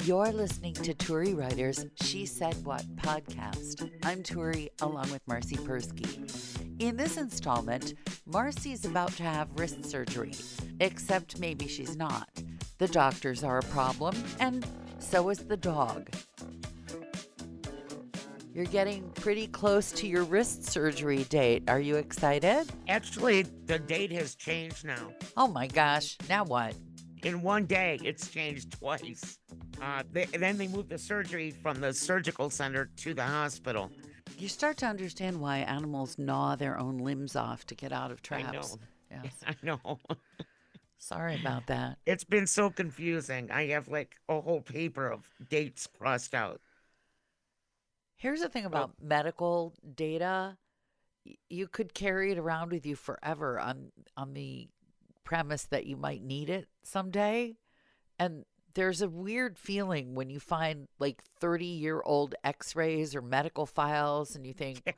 You're listening to Turi Ryder's She Said What podcast. I'm Turi, along with Marcy Persky. In this installment, Marcy's about to have wrist surgery, except maybe she's not. The doctors are a problem, and so is the dog. You're getting pretty close to your wrist surgery date. Are you excited? Actually, the date has changed now. Oh my gosh, now what? In one day, it's changed twice. Then they moved the surgery from the surgical center to the hospital. You start to understand why animals gnaw their own limbs off to get out of traps. I know. Yes. I know. Sorry about that. It's been so confusing. I have like a whole paper of dates crossed out. Here's the thing about medical data. You could carry it around with you forever on the premise that you might need it someday. And there's a weird feeling when you find like 30-year-old x-rays or medical files and you think,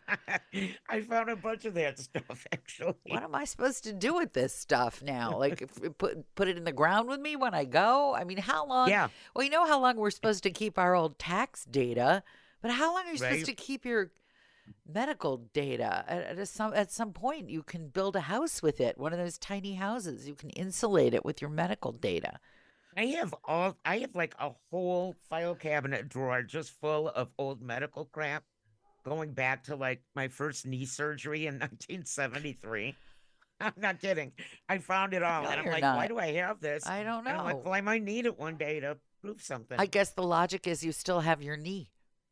I found a bunch of that stuff, actually. what am I supposed to do with this stuff now? Like put it in the ground with me when I go? I mean, how long? Yeah. Well, you know how long we're supposed to keep our old tax data, but how long are you supposed to keep your medical data? At some point, you can build a house with it, one of those tiny houses. You can insulate it with your medical data. I have like a whole file cabinet drawer just full of old medical crap going back to like my first knee surgery in 1973. I'm not kidding. I found it all. No, and I'm you're like, not. why do I have this? I don't know. And I'm like, well, I might need it one day to prove something. I guess the logic is you still have your knee.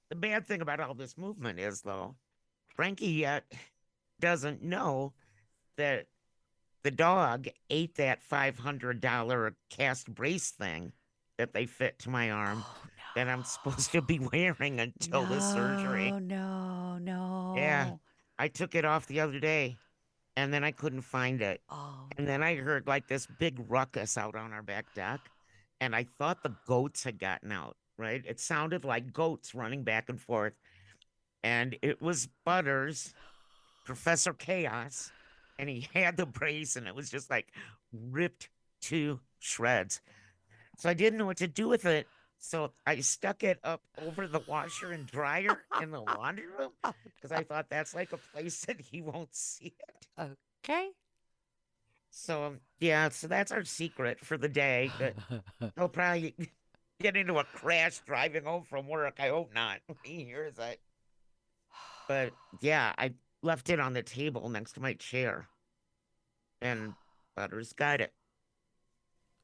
The bad thing about all this movement is, though, Frankie yet doesn't know that the dog ate that $500 cast brace thing that they fit to my arm that I'm supposed to be wearing until the surgery. No. Yeah, I took it off the other day, and then I couldn't find it. Oh. And then I heard like this big ruckus out on our back deck, and I thought the goats had gotten out, right? It sounded like goats running back and forth. And it was Butters, Professor Chaos, and he had the brace, and it was just like ripped to shreds. So I didn't know what to do with it. So I stuck it up over the washer and dryer in the laundry room because I thought that's like a place that he won't see it. Okay. So, yeah, so that's our secret for the day. He'll probably get into a crash driving home from work. I hope not. He hears it. But, yeah, I left it on the table next to my chair. And Butters got it.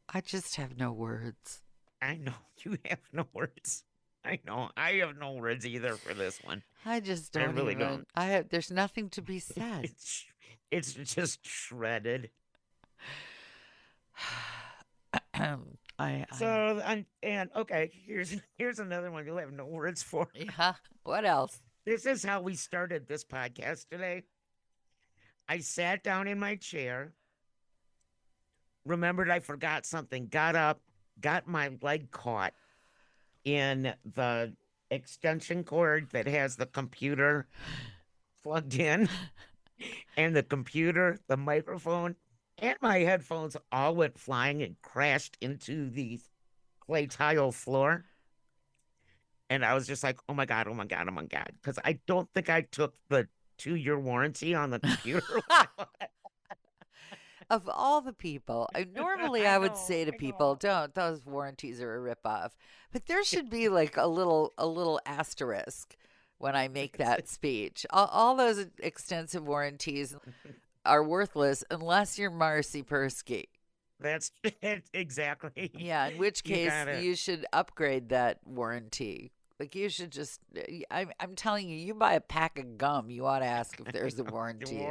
I just have no words. I know. You have no words. I know. I have no words either for this one. I just don't. I really don't. There's nothing to be said. It's just shredded. Okay, here's another one you'll have no words for. Yeah. What else? This is how we started this podcast today. I sat down in my chair, remembered I forgot something, got up, got my leg caught in the extension cord that has the computer plugged in, and the computer, the microphone, and my headphones all went flying and crashed into the clay tile floor. And I was just like, oh my God. Because I don't think I took the 2-year warranty on the computer. Of all the people, normally I would say to people, don't, those warranties are a ripoff. But there should be like a little asterisk when I make that speech. All those extensive warranties are worthless unless you're Marcy Persky. That's exactly. Yeah, in which case you should upgrade that warranty. Like you should just, I'm telling you, you buy a pack of gum, you ought to ask if there's a warranty.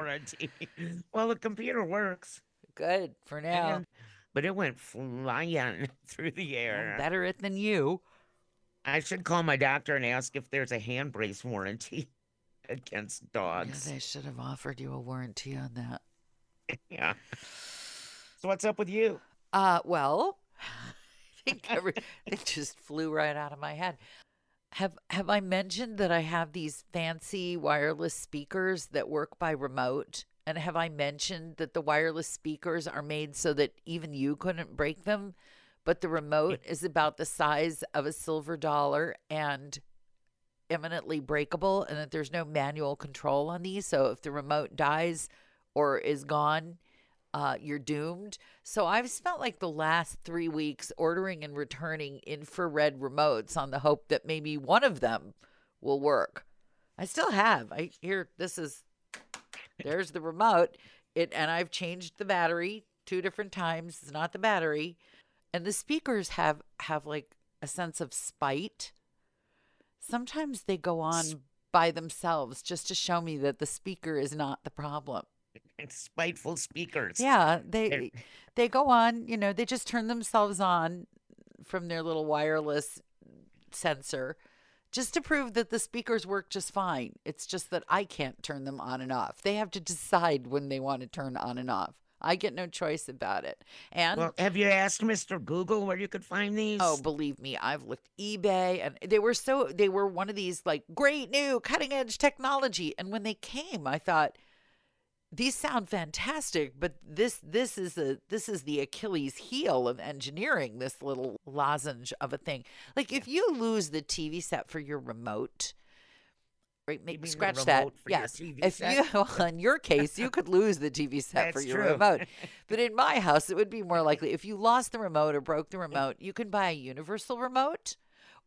Well, the computer works. Good for now. But it went flying through the air. I'm better at than you. I should call my doctor and ask if there's a hand brace warranty against dogs. Yeah, they should have offered you a warranty on that. Yeah. So what's up with you? Well, I think everything just flew right out of my head. Have I mentioned that I have these fancy wireless speakers that work by remote? And have I mentioned that the wireless speakers are made so that even you couldn't break them? but the remote is about the size of a silver dollar and eminently breakable, and that there's no manual control on these. So if the remote dies or is gone, you're doomed. So I've spent like the last 3 weeks ordering and returning infrared remotes on the hope that maybe one of them will work. I still have. I here there's the remote. And I've changed the battery 2 different times. It's not the battery. And the speakers have like a sense of spite. Sometimes they go on by themselves just to show me that the speaker is not the problem. Spiteful speakers. Yeah, They're- they go on, they just turn themselves on from their little wireless sensor just to prove that the speakers work just fine. It's just that I can't turn them on and off. They have to decide when they want to turn on and off. I get no choice about it. And Well, have you asked Mr. Google where you could find oh, these? believe me, I've looked eBay, and they were one of these like great new cutting edge technology. And when they came, I thought these sound fantastic, but this is the Achilles heel of engineering, this little lozenge of a thing. Like if you lose the TV set for your remote, right? You mean the Scratch that. remote for your Yes. TV If set? you, well, in your case, you could lose the TV set for That's your true. remote. But in my house, it would be more likely if you lost the remote or broke the remote, you can buy a universal remote,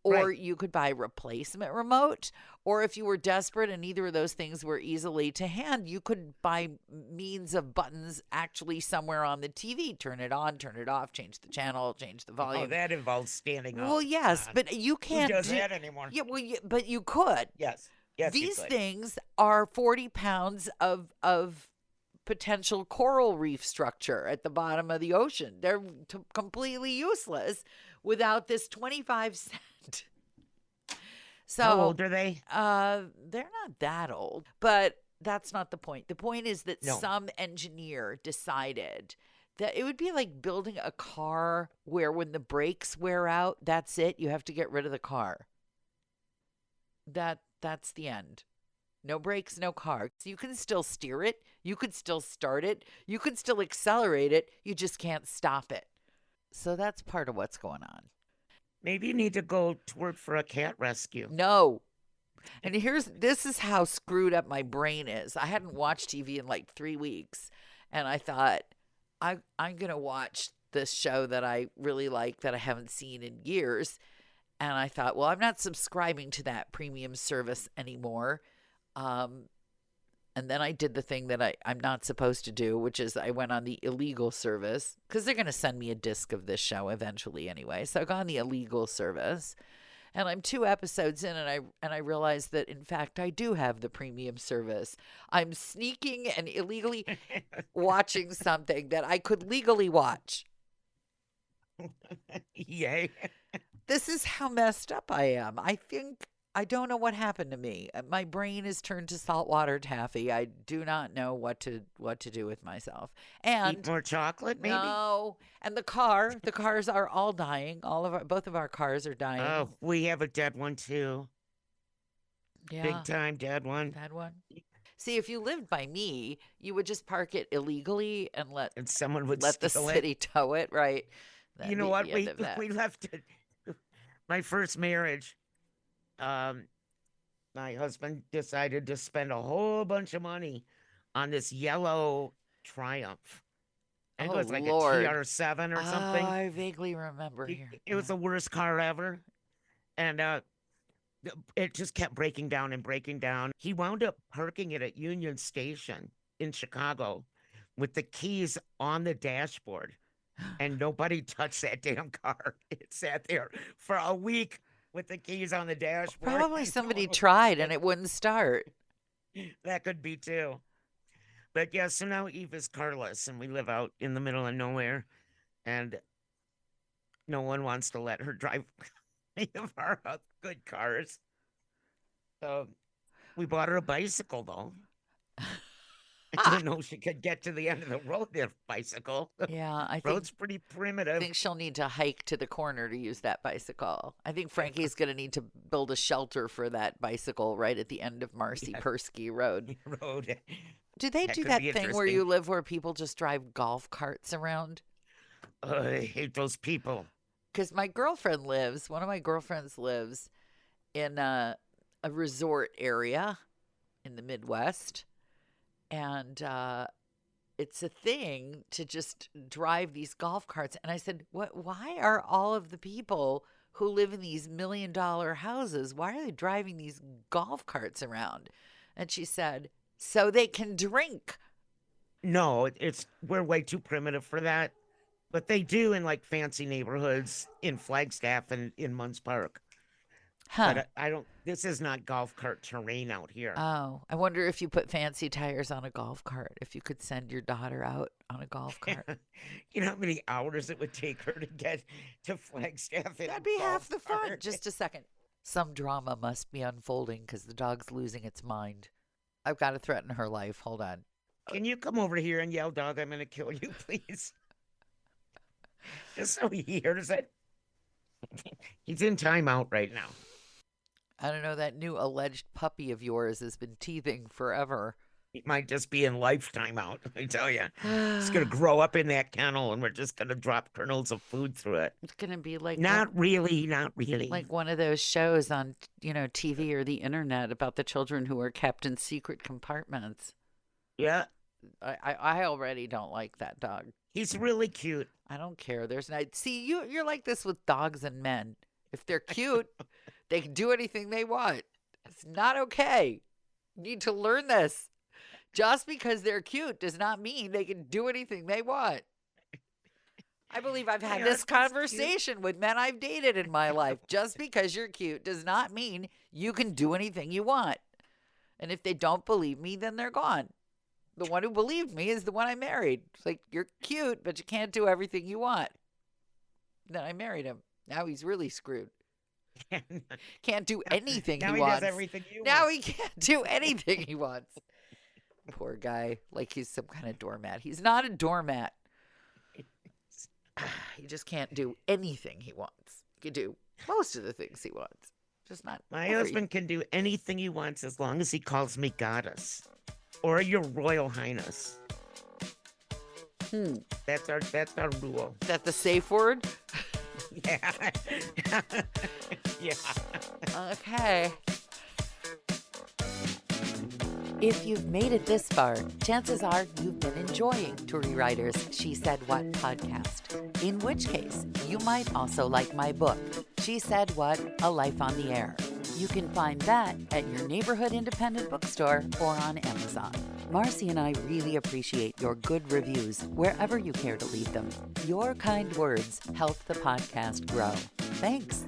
or Right. you could buy a replacement remote. Or if you were desperate and neither of those things were easily to hand, you could buy means of buttons actually somewhere on the TV. Turn it on, turn it off, change the channel, change the Oh, volume. that involves standing up. Well, yes, Come on. but you Who can't does do. that anymore? Yeah, well, but you could. Yes. Yes, you These could. things are 40 pounds of potential coral reef structure at the bottom of the ocean. They're completely useless without this 25 cent. How So, old are they? they're not that old, but that's not the point. The point is that No. some engineer decided that it would be like building a car where when the brakes wear out, that's it. You have to get rid of the car. That's the end. No brakes, no car. So you can still steer it, you could still start it, you could still accelerate it, you just can't stop it. So that's part of what's going on. Maybe you need to go to work for a cat rescue. No. And this is how screwed up my brain is. I hadn't watched TV in like 3 weeks, and I thought I'm going to watch this show that I really like that I haven't seen in years. And I thought, well, I'm not subscribing to that premium service anymore. And then I did the thing that I'm not supposed to do, which is I went on the illegal service because they're going to send me a disc of this show eventually anyway. So I got on the illegal service, and I'm 2 episodes in, and I realized that in fact I do have the premium service. I'm sneaking and illegally watching something that I could legally watch. Yay. This is how messed up I am. I don't know what happened to me. My brain is turned to saltwater taffy. I do not know what to do with myself. Eat And more chocolate, maybe? no, and the cars are all dying. Both of our cars are dying. Oh, we have a dead one too. Yeah, Big time dead one. bad one. See, if you lived by me, you would just park it illegally and let And someone would the steal city tow it, right? it. That'd You know be what? the end of that. We left it. My first marriage, my husband decided to spend a whole bunch of money on this yellow Triumph. I think Oh, it was like Lord. a TR7 or something. I vaguely remember It, here. it was the worst car ever. And it just kept breaking down and breaking down. He wound up parking it at Union Station in Chicago with the keys on the dashboard. And nobody touched that damn car. It sat there for a week with the keys on the dashboard. Probably and somebody no one tried was- and it wouldn't start. That could be too. But yeah, so now Eve is carless and we live out in the middle of nowhere. And no one wants to let her drive any of our good cars. So we bought her a bicycle though. I didn't know she could get to the end of the road with a bicycle. Yeah, I Road's pretty primitive. think she'll need to hike to the corner to use that bicycle. I think Frankie's going to need to build a shelter for that bicycle right at the end of Marcy Yeah. Persky Road. Road. Do they That do could that be thing where interesting. you live where people just drive golf carts around? I hate those people. because one of my girlfriends lives in a resort area in the Midwest. And it's a thing to just drive these golf carts. And I said, why are all of the people who live in these $1 million houses, why are they driving these golf carts around? And she said, so they can drink. No, we're way too primitive for that. But they do in like fancy neighborhoods in Flagstaff and in Munns Park. Huh. But I don't. This is not golf cart terrain out here. Oh, I wonder if you put fancy tires on a golf cart, if you could send your daughter out on a golf cart. You know how many hours it would take her to get to Flagstaff in That'd a be half golf the fun. cart? Just a second. Some drama must be unfolding because the dog's losing its mind. I've got to threaten her life. Hold on. Can you come over here and yell, "Dog, I'm going to kill you," please? Just so he hears it. He's in timeout right now. I don't know, that new alleged puppy of yours has been teething forever. He might just be in life timeout, I tell you. He's going to grow up in that kennel and we're just going to drop kernels of food through it. It's going to be like Not really. like one of those shows on, TV or the internet about the children who are kept in secret compartments. Yeah. I already don't like that dog. He's really cute. I don't care. See, you're like this with dogs and men. If they're cute, they can do anything they want. It's not okay. You need to learn this. Just because they're cute does not mean they can do anything they want. I believe I've had this conversation with men I've dated in my life. Just because you're cute does not mean you can do anything you want. And if they don't believe me, then they're gone. The one who believed me is the one I married. It's like, you're cute, but you can't do everything you want. Then I married him. Now he's really screwed. Can't do anything now he he wants. does everything you now want. he can't do anything he wants. Poor guy. Like he's some kind of doormat. He's not a doormat. He just can't do anything he wants. He can do most of the things he wants. Just not My husband can do anything he wants as long as he calls me goddess or your royal highness. That's our rule. Is that the safe word? Yeah. Yeah. Okay. If you've made it this far, chances are you've been enjoying Turi Ryder's She Said What podcast. In which case, you might also like my book, She Said What? A Life on the Air. You can find that at your neighborhood independent bookstore or on Amazon. Marcy and I really appreciate your good reviews wherever you care to leave them. Your kind words help the podcast grow. Thanks.